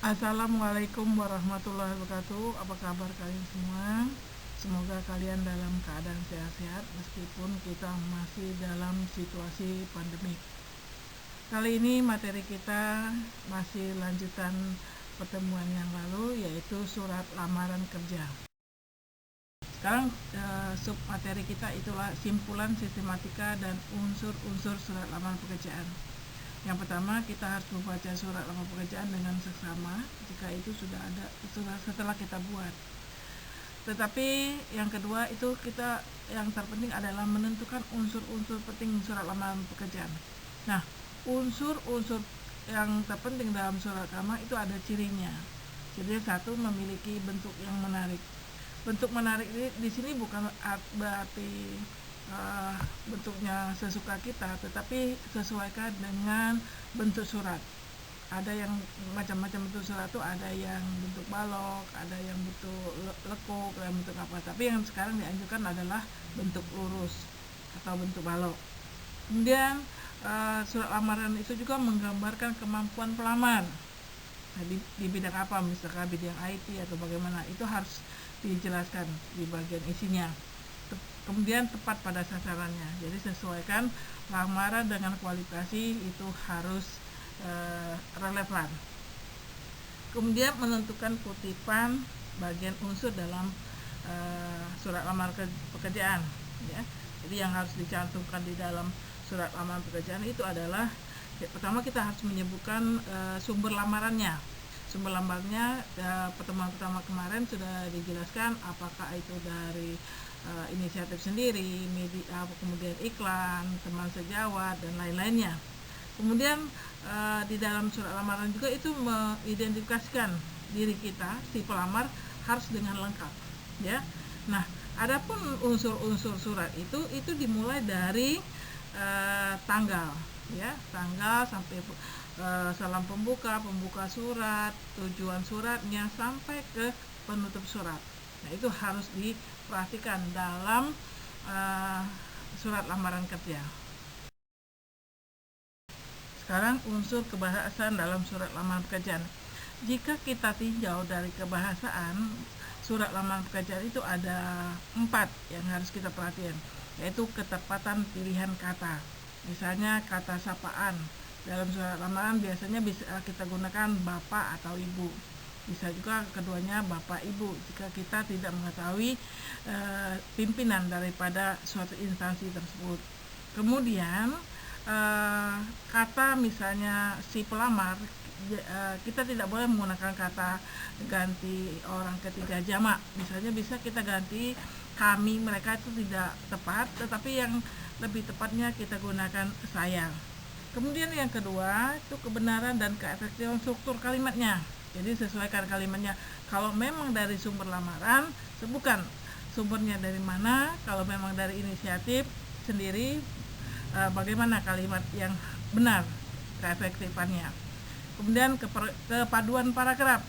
Assalamualaikum warahmatullahi wabarakatuh. Apa kabar kalian semua? Semoga kalian dalam keadaan sehat-sehat meskipun kita masih dalam situasi pandemik. Kali ini materi kita masih lanjutan pertemuan yang lalu, yaitu surat lamaran kerja. Sekarang sub materi kita itulah simpulan sistematika dan unsur-unsur surat lamaran pekerjaan. Yang pertama, kita harus membaca surat lamaran pekerjaan dengan seksama jika itu sudah ada setelah kita buat. Tetapi yang kedua itu yang terpenting adalah menentukan unsur-unsur penting surat lamaran pekerjaan. Nah, unsur-unsur yang terpenting dalam surat lamaran itu ada cirinya. Jadi satu, memiliki bentuk yang menarik. Bentuk menarik ini di sini bukan berarti bentuknya sesuka kita, tetapi sesuaikan dengan bentuk surat. Ada yang macam-macam bentuk surat itu, ada yang bentuk balok, ada yang bentuk lekuk, ada yang bentuk apa. Tapi yang sekarang dianjurkan adalah bentuk lurus atau bentuk balok. Kemudian surat lamaran itu juga menggambarkan kemampuan pelamar. Nah, di bidang apa, misalkan bidang IT atau bagaimana, itu harus dijelaskan di bagian isinya. Kemudian tepat pada sasarannya, jadi sesuaikan lamaran dengan kualifikasi itu harus relevan. Kemudian menentukan kutipan bagian unsur dalam surat lamaran pekerjaan, ya. Jadi yang harus dicantumkan di dalam surat lamaran pekerjaan itu adalah, pertama kita harus menyebutkan sumber lamarannya. Sumber lamarannya pertemuan pertama kemarin sudah dijelaskan, apakah itu dari inisiatif sendiri, media, kemudian iklan, teman sejawat, dan lain-lainnya. Kemudian di dalam surat lamaran juga itu mengidentifikasikan diri kita, si pelamar, harus dengan lengkap, ya. Nah, adapun unsur-unsur surat itu dimulai dari tanggal, ya, tanggal sampai salam pembuka surat, tujuan suratnya, sampai ke penutup surat. Nah, itu harus diperhatikan dalam surat lamaran kerja. Sekarang unsur kebahasaan dalam surat lamaran pekerjaan. Jika kita tinjau dari kebahasaan, surat lamaran pekerjaan itu ada 4 yang harus kita perhatikan, yaitu ketepatan pilihan kata. Misalnya kata sapaan dalam surat lamaran biasanya bisa kita gunakan bapak atau ibu. Bisa juga keduanya bapak ibu jika kita tidak mengetahui pimpinan daripada suatu instansi tersebut. Kemudian kata misalnya si pelamar, kita tidak boleh menggunakan kata ganti orang ketiga jamak. Misalnya bisa kita ganti kami, mereka, itu tidak tepat, tetapi yang lebih tepatnya kita gunakan saya. Kemudian yang kedua itu kebenaran dan keefektifan struktur kalimatnya. Jadi sesuaikan kalimatnya. Kalau memang dari sumber lamaran, sebutkan sumbernya dari mana. Kalau memang dari inisiatif sendiri, bagaimana kalimat yang benar, keefektifannya. Kemudian kepaduan paragraf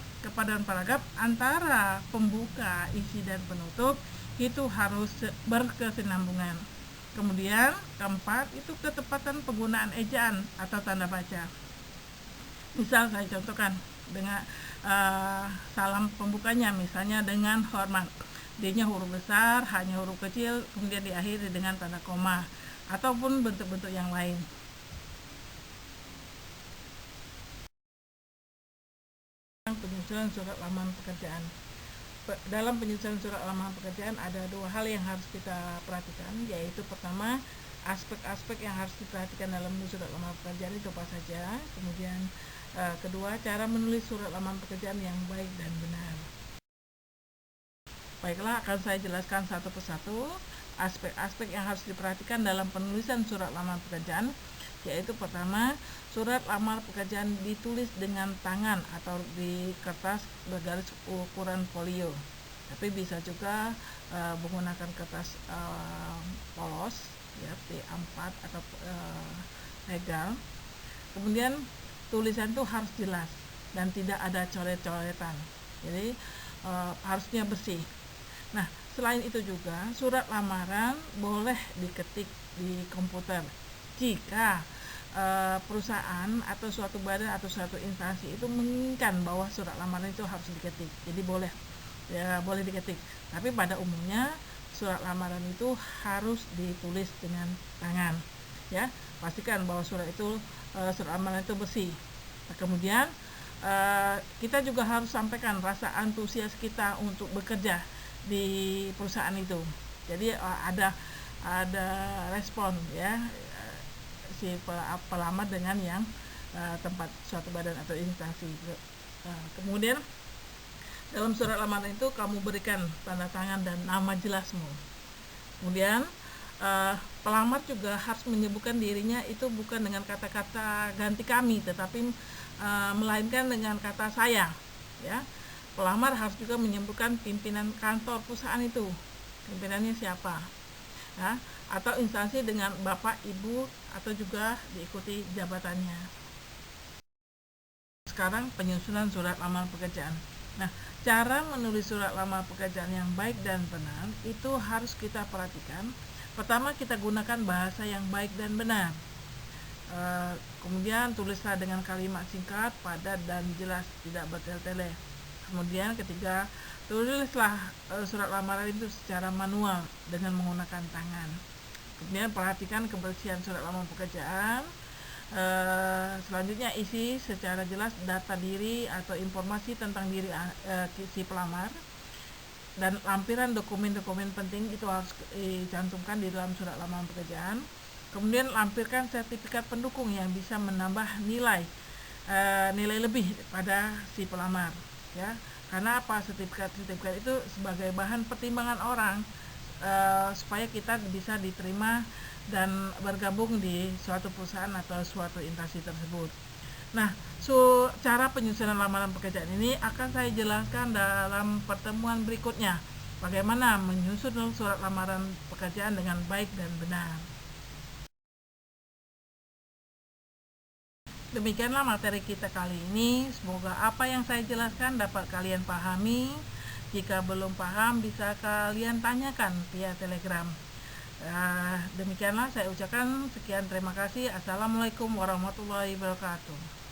antara pembuka, isi, dan penutup itu harus berkesinambungan. Kemudian keempat itu ketepatan penggunaan ejaan atau tanda baca. Misal saya contohkan dengan salam pembukanya, misalnya dengan hormat, D-nya huruf besar, H-nya huruf kecil, kemudian diakhiri dengan tanda koma, ataupun bentuk-bentuk yang lain. Penyusunan surat lamaran pekerjaan. Dalam penyusunan surat lamaran pekerjaan ada 2 hal yang harus kita perhatikan, yaitu pertama, aspek-aspek yang harus diperhatikan dalam surat lamaran pekerjaan itu apa saja. Kemudian kedua, cara menulis surat lamaran pekerjaan yang baik dan benar. Baiklah, akan saya jelaskan satu persatu aspek-aspek yang harus diperhatikan dalam penulisan surat lamaran pekerjaan, yaitu pertama, surat lamaran pekerjaan ditulis dengan tangan atau di kertas bergaris ukuran folio, tapi bisa juga menggunakan kertas polos, ya, P4 atau legal. Kemudian tulisan itu harus jelas dan tidak ada coret-coretan, jadi harusnya bersih. Nah, selain itu juga surat lamaran boleh diketik di komputer jika perusahaan atau suatu badan atau suatu instansi itu menginginkan bahwa surat lamaran itu harus diketik. Jadi boleh diketik. Tapi pada umumnya surat lamaran itu harus ditulis dengan tangan. Ya, pastikan bahwa surat lamaran itu bersih. Nah, kemudian kita juga harus sampaikan rasa antusias kita untuk bekerja di perusahaan itu. Jadi ada respon ya, si pelamar dengan yang tempat suatu badan atau instansi. Kemudian dalam surat lamaran itu kamu berikan tanda tangan dan nama jelasmu. Kemudian pelamar juga harus menyebutkan dirinya itu bukan dengan kata-kata ganti kami, tetapi melainkan dengan kata saya. Ya, pelamar harus juga menyebutkan pimpinan kantor perusahaan itu, pimpinannya siapa. Ya, atau instansi dengan bapak, ibu, atau juga diikuti jabatannya. Sekarang penyusunan surat lamaran pekerjaan. Nah, cara menulis surat lamaran pekerjaan yang baik dan benar itu harus kita perhatikan. Pertama, kita gunakan bahasa yang baik dan benar. Kemudian tulislah dengan kalimat singkat, padat, dan jelas, tidak bertele-tele. Kemudian ketiga, tulislah surat lamaran itu secara manual dengan menggunakan tangan. Kemudian perhatikan kebersihan surat lamaran pekerjaan. Selanjutnya isi secara jelas data diri atau informasi tentang diri si pelamar, dan lampiran dokumen-dokumen penting itu harus dicantumkan di dalam surat lamaran pekerjaan. Kemudian lampirkan sertifikat pendukung yang bisa menambah nilai lebih pada si pelamar. Ya, karena apa? Sertifikat itu sebagai bahan pertimbangan orang supaya kita bisa diterima dan bergabung di suatu perusahaan atau suatu instansi tersebut. Nah, cara penyusunan lamaran pekerjaan ini akan saya jelaskan dalam pertemuan berikutnya. Bagaimana menyusun surat lamaran pekerjaan dengan baik dan benar. Demikianlah materi kita kali ini. Semoga apa yang saya jelaskan dapat kalian pahami. Jika belum paham, bisa kalian tanyakan via Telegram. Demikianlah saya ucapkan sekian, terima kasih. Assalamualaikum warahmatullahi wabarakatuh.